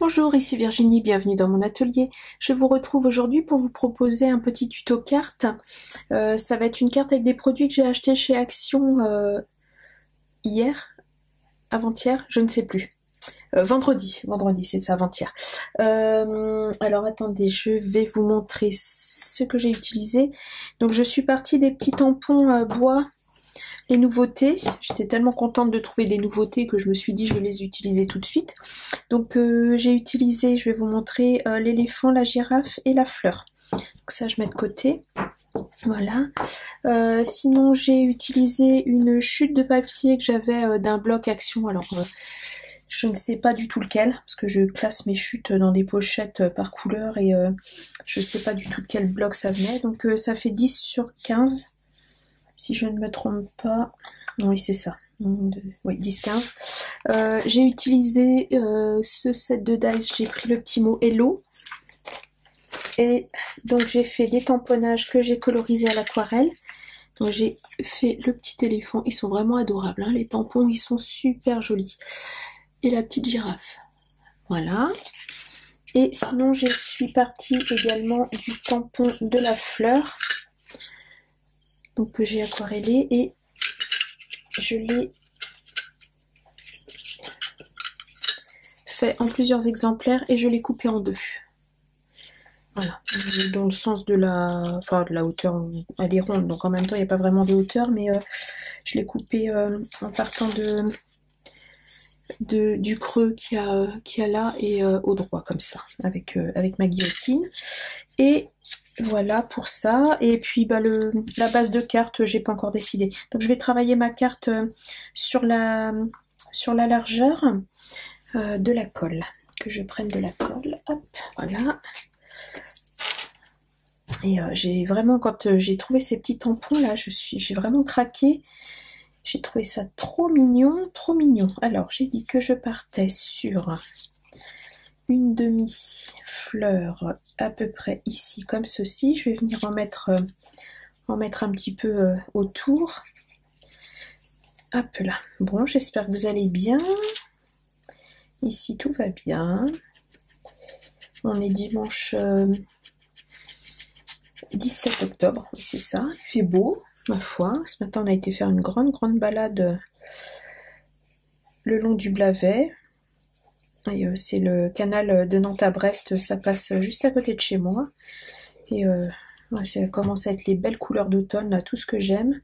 Bonjour, ici Virginie, bienvenue dans mon atelier. Je vous retrouve aujourd'hui pour vous proposer un petit tuto carte. Ça va être une carte avec des produits que j'ai achetés chez Action hier, avant-hier, je ne sais plus. Vendredi, c'est ça, avant-hier. Alors attendez, je vais vous montrer ce que j'ai utilisé. Donc je suis partie des petits tampons bois. Les nouveautés, j'étais tellement contente de trouver des nouveautés que je me suis dit je vais les utiliser tout de suite. Donc j'ai utilisé, je vais vous montrer l'éléphant, la girafe et la fleur. Donc ça je mets de côté. Voilà. Sinon j'ai utilisé une chute de papier que j'avais d'un bloc Action. Alors je ne sais pas du tout lequel, parce que je classe mes chutes dans des pochettes par couleur et je ne sais pas du tout de quel bloc ça venait. Donc ça fait 10 sur 15. Si je ne me trompe pas, oui c'est ça, oui 10-15. J'ai utilisé ce set de dice, j'ai pris le petit mot Hello. Et donc j'ai fait des tamponnages que j'ai colorisés à l'aquarelle. Donc j'ai fait le petit éléphant, ils sont vraiment adorables, hein. Les tampons ils sont super jolis. Et la petite girafe, voilà. Et sinon je suis partie également du tampon de la fleur. Donc que j'ai aquarellé et je l'ai fait en plusieurs exemplaires et je l'ai coupé en deux. Voilà, dans le sens de la hauteur, elle est ronde, donc en même temps il n'y a pas vraiment de hauteur, mais je l'ai coupé en partant du creux qu'il y a là et au droit comme ça, avec ma guillotine. Et voilà pour ça. Et puis la base de carte, j'ai pas encore décidé. Donc je vais travailler ma carte sur la largeur de la colle. Que je prenne de la colle. Hop, voilà. Et j'ai vraiment, quand j'ai trouvé ces petits tampons là, j'ai vraiment craqué. J'ai trouvé ça trop mignon, trop mignon. Alors j'ai dit que je partais sur une demi-fleur à peu près ici comme ceci. Je vais venir en mettre un petit peu autour. Hop là. Bon, j'espère que vous allez bien. Ici tout va bien. On est dimanche 17 octobre, c'est ça. Il fait beau, ma foi. Ce matin on a été faire une grande balade le long du Blavet. Et c'est le canal de Nantes à Brest, ça passe juste à côté de chez moi. Et ouais, ça commence à être les belles couleurs d'automne, là, tout ce que j'aime.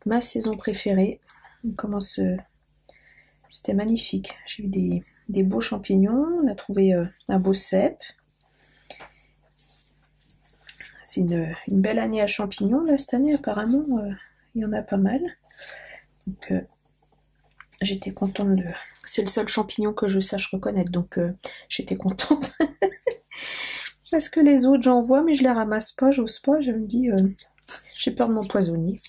Ma saison préférée. On commence, c'était magnifique. J'ai eu des beaux champignons, on a trouvé un beau cèpe. C'est une belle année à champignons, là, cette année, apparemment, il y en a pas mal. Donc, j'étais contente de... C'est le seul champignon que je sache reconnaître, donc j'étais contente. Parce que les autres, j'en vois, mais je les ramasse pas, j'ose pas, je me dis, j'ai peur de m'empoisonner.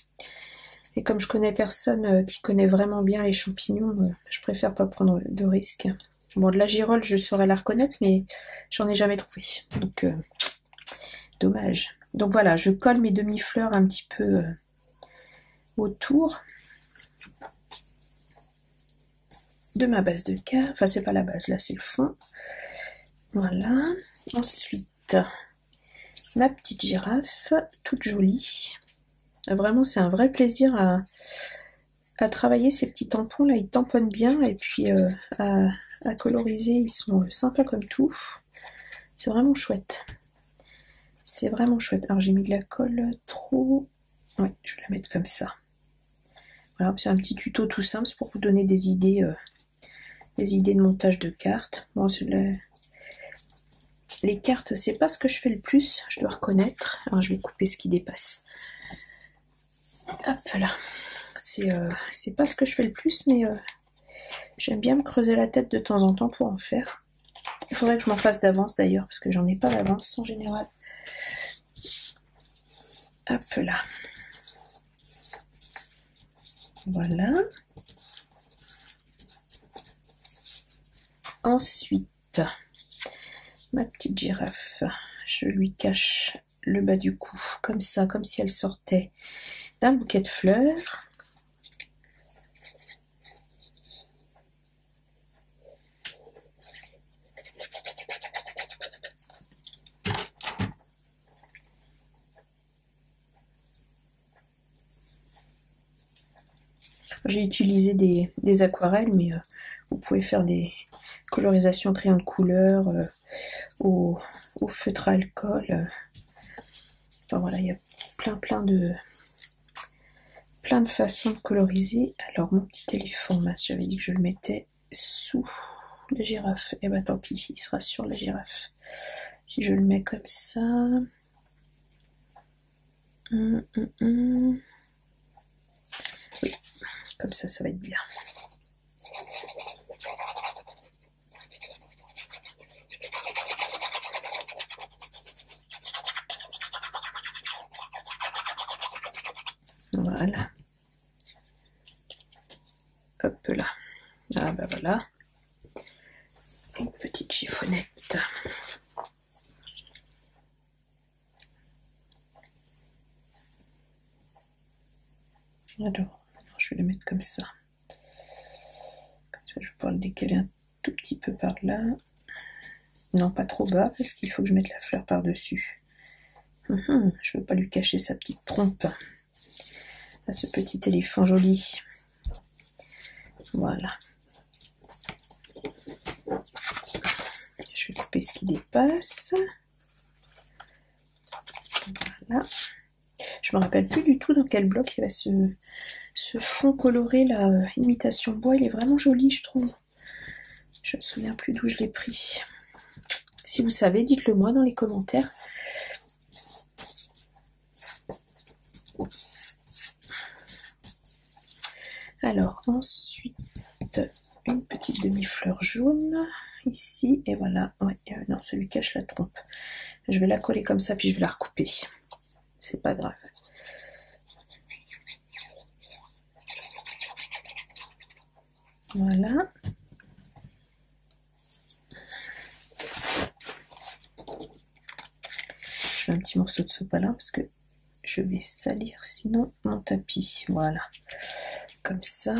Et comme je connais personne qui connaît vraiment bien les champignons, je préfère pas prendre de risques. Bon, de la girole, je saurais la reconnaître, mais j'en ai jamais trouvé. Donc, dommage. Donc voilà, je colle mes demi-fleurs un petit peu autour de ma base de carte. Enfin, c'est pas la base, là, c'est le fond. Voilà. Ensuite, ma petite girafe, toute jolie. Vraiment, c'est un vrai plaisir à travailler ces petits tampons. Là, ils tamponnent bien. Et puis, à coloriser, ils sont sympas comme tout. C'est vraiment chouette. C'est vraiment chouette. Alors, j'ai mis de la colle trop... Ouais, je vais la mettre comme ça. Voilà, c'est un petit tuto tout simple. C'est pour vous donner des idées de montage de cartes. Bon, les cartes, c'est pas ce que je fais le plus, je dois reconnaître. Alors, je vais couper ce qui dépasse. Hop là. C'est pas ce que je fais le plus, mais j'aime bien me creuser la tête de temps en temps pour en faire. Il faudrait que je m'en fasse d'avance d'ailleurs, parce que j'en ai pas d'avance en général. Hop là. Voilà. Ensuite, ma petite girafe, je lui cache le bas du cou, comme ça, comme si elle sortait d'un bouquet de fleurs. J'ai utilisé des aquarelles, mais vous pouvez faire des colorisations crayon de couleur au feutre à alcool. Enfin voilà, il y a plein de façons de coloriser. Alors mon petit éléphant, mince, j'avais dit que je le mettais sous la girafe. Et bah tant pis, il sera sur la girafe. Si je le mets comme ça. Oui, comme ça va être bien. Voilà. Hop là. Ah bah voilà. Une petite chiffonnette. Alors, je vais le mettre comme ça. Comme ça, je vais pouvoir le décaler un tout petit peu par là. Non, pas trop bas, parce qu'il faut que je mette la fleur par-dessus. Je ne veux pas lui cacher sa petite trompe à ce petit éléphant joli. Voilà. Je vais couper ce qui dépasse. Voilà. Je me rappelle plus du tout dans quel bloc il y avait ce fond coloré là, imitation bois. Il est vraiment joli, je trouve. Je me souviens plus d'où je l'ai pris. Si vous savez, dites-le moi dans les commentaires. Alors ensuite, une petite demi-fleur jaune ici, et voilà. Ouais, non, ça lui cache la trompe. Je vais la coller comme ça, puis je vais la recouper. C'est pas grave. Voilà. Je fais un petit morceau de sopalin parce que je vais salir sinon mon tapis. Voilà. Comme ça.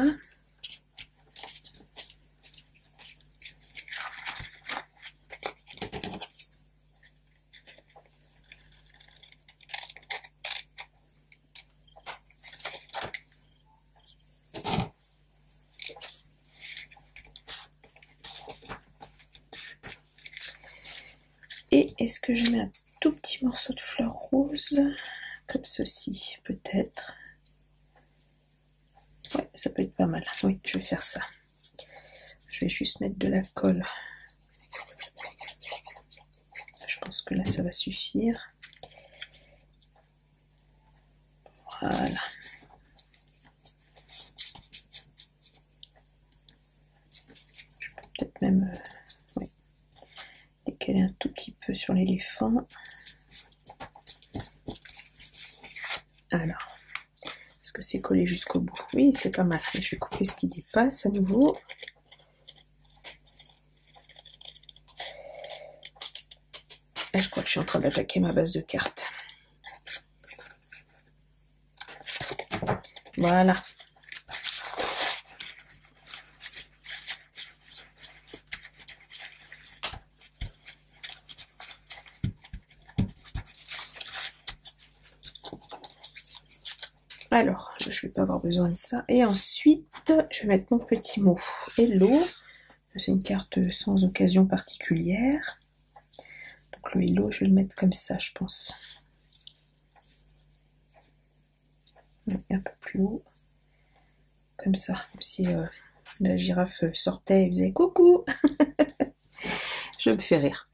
Et est-ce que je mets un tout petit morceau de fleur rose là, comme ceci, peut-être. Ouais, ça peut être pas mal. Oui, je vais faire ça. Je vais juste mettre de la colle. Je pense que là, ça va suffire. Voilà. Je peux peut-être même décaler un tout petit peu sur l'éléphant. Alors, est-ce que c'est collé jusqu'au bout? Oui, c'est pas mal. Je vais couper ce qui dépasse à nouveau. Là, je crois que je suis en train d'attaquer ma base de cartes. Voilà. Alors, je ne vais pas avoir besoin de ça. Et ensuite, je vais mettre mon petit mot Hello. C'est une carte sans occasion particulière. Donc le Hello, je vais le mettre comme ça, je pense. Un peu plus haut. Comme ça. Comme si la girafe sortait et faisait coucou. Je me fais rire.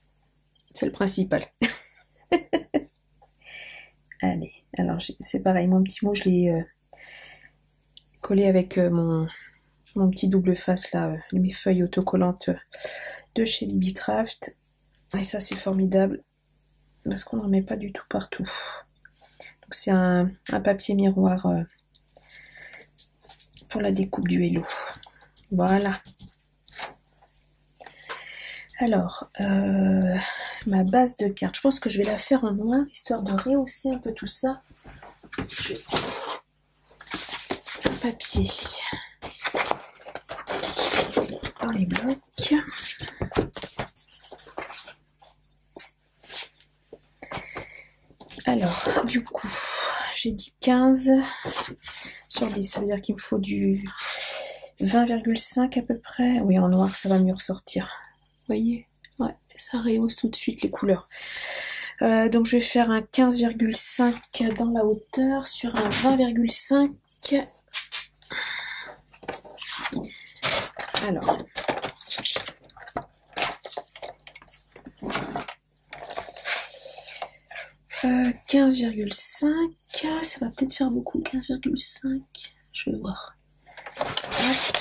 C'est le principal. Allez, alors c'est pareil, mon petit mot, je l'ai collé avec mon petit double face là, mes feuilles autocollantes de chez Libicraft. Et ça c'est formidable, parce qu'on n'en met pas du tout partout. Donc c'est un papier miroir pour la découpe du Hello. Voilà. Alors, ma base de cartes, je pense que je vais la faire en noir, histoire de rehausser un peu tout ça. Je vais prendre un papier dans les blocs. Alors, du coup, j'ai dit 15 sur 10. Ça veut dire qu'il me faut du 20,5 à peu près. Oui, en noir, ça va mieux ressortir. Vous voyez? Ouais, ça rehausse tout de suite les couleurs. Donc je vais faire un 15,5 dans la hauteur sur un 20,5. Alors, euh, 15,5, ça va peut-être faire beaucoup, 15,5, je vais voir. Hop,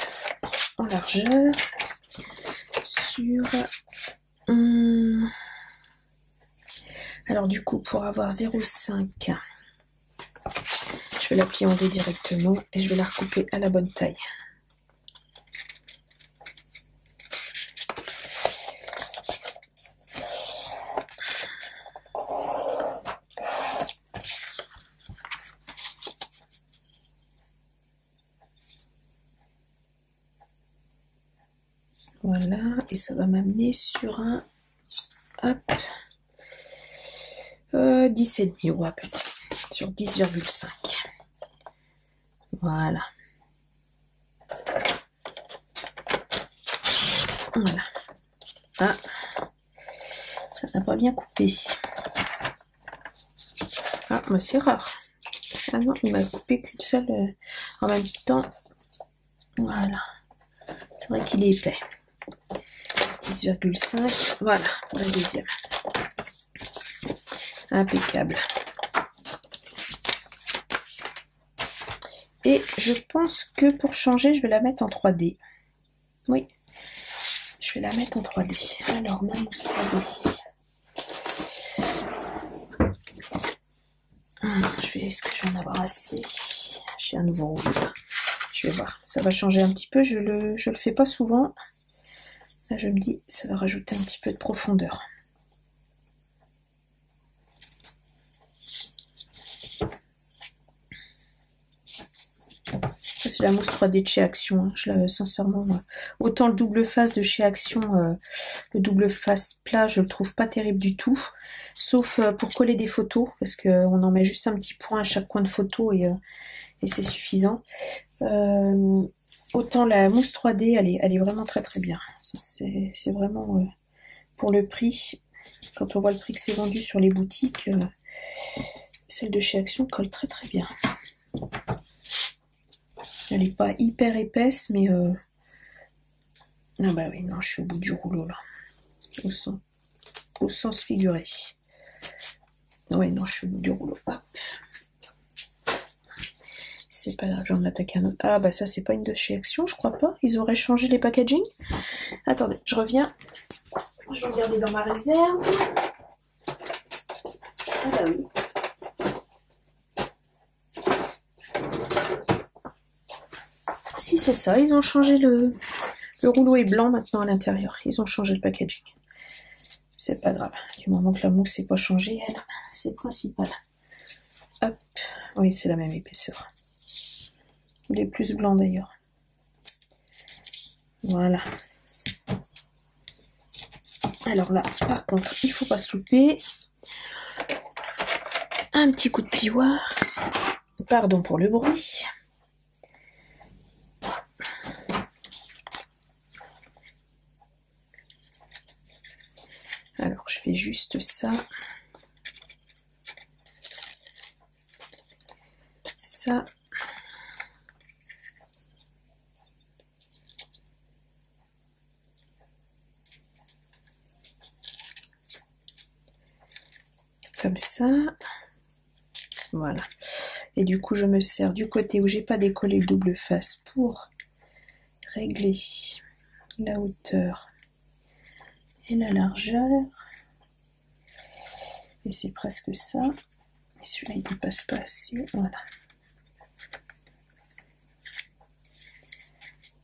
en largeur, sur... alors du coup, pour avoir 0,5, je vais la plier en deux directement et je vais la recouper à la bonne taille. Voilà, et ça va m'amener sur un... Hop, 10,5, ouais, à peu près, sur 10,5. Voilà. Voilà. Ah, ça n'a pas bien coupé. Ah, mais c'est rare. Ah non, il m'a coupé qu'une seule en même temps. Voilà. C'est vrai qu'il est épais. 10,5. Voilà, pour la deuxième. Impeccable. Et je pense que pour changer, je vais la mettre en 3D. Oui, je vais la mettre en 3D. Alors, ma mousse 3D. Est-ce que je vais en avoir assez? J'ai un nouveau rouleau là. Je vais voir. Ça va changer un petit peu. Je le fais pas souvent. Là, je me dis, ça va rajouter un petit peu de profondeur. C'est la mousse 3D de chez Action. Sincèrement, autant le double face de chez Action, le double face plat, je le trouve pas terrible du tout. Sauf pour coller des photos, parce qu'on en met juste un petit point à chaque coin de photo et c'est suffisant. Autant la mousse 3D, elle est vraiment très très bien. C'est vraiment pour le prix. Quand on voit le prix que c'est vendu sur les boutiques, celle de chez Action colle très très bien. Elle n'est pas hyper épaisse, mais... Ah bah oui, non, je suis au bout du rouleau, là. Au sens figuré. Ouais, non, je suis au bout du rouleau. Hop. C'est pas grave, j'en attaque un autre. Ah bah ça, c'est pas une de chez Action, je crois pas. Ils auraient changé les packaging. Attendez, je reviens. Je vais regarder dans ma réserve. Ah bah oui. Si, c'est ça, ils ont changé le rouleau est blanc maintenant à l'intérieur. Ils ont changé le packaging. C'est pas grave. Du moment que la mousse n'est pas changée, elle, c'est le principal. Hop. Oui, c'est la même épaisseur. Il est plus blanc d'ailleurs. Voilà. Alors là, par contre, il faut pas se louper. Un petit coup de plioir. Pardon pour le bruit. Alors, je fais juste ça. Ça. Comme ça. Voilà. Et du coup, je me sers du côté où j'ai pas décollé le double face pour régler la hauteur et la largeur. Et c'est presque ça. Et celui-là, il ne passe pas assez. Voilà.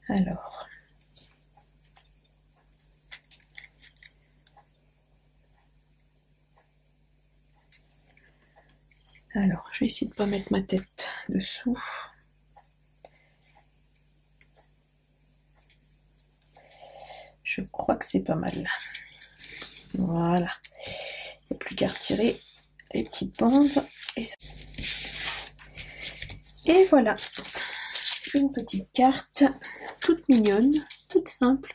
Alors. Alors, je vais essayer de ne pas mettre ma tête dessous. Je crois que c'est pas mal. Voilà. Il n'y a plus qu'à retirer les petites bandes. Et voilà, une petite carte, toute mignonne, toute simple,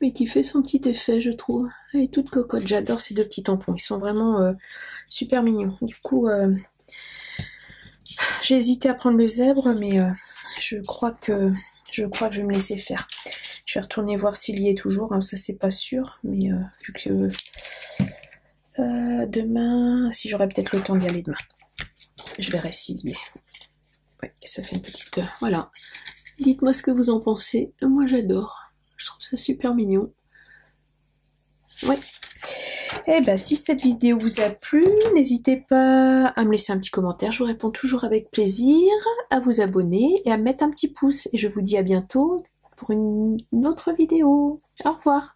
mais qui fait son petit effet, je trouve. Elle est toute cocotte, j'adore ces deux petits tampons, ils sont vraiment super mignons. Du coup, j'ai hésité à prendre le zèbre, mais je crois que je vais me laisser faire. Je vais retourner voir s'il y est toujours, hein, ça c'est pas sûr, mais vu que demain, si j'aurai peut-être le temps d'y aller demain, je verrai s'il y est. Ouais, et ça fait une petite... voilà. Dites-moi ce que vous en pensez. Moi j'adore. Je trouve ça super mignon. Ouais. Et ben si cette vidéo vous a plu, n'hésitez pas à me laisser un petit commentaire. Je vous réponds toujours avec plaisir. À vous abonner et à mettre un petit pouce. Et je vous dis à bientôt pour une autre vidéo. Au revoir.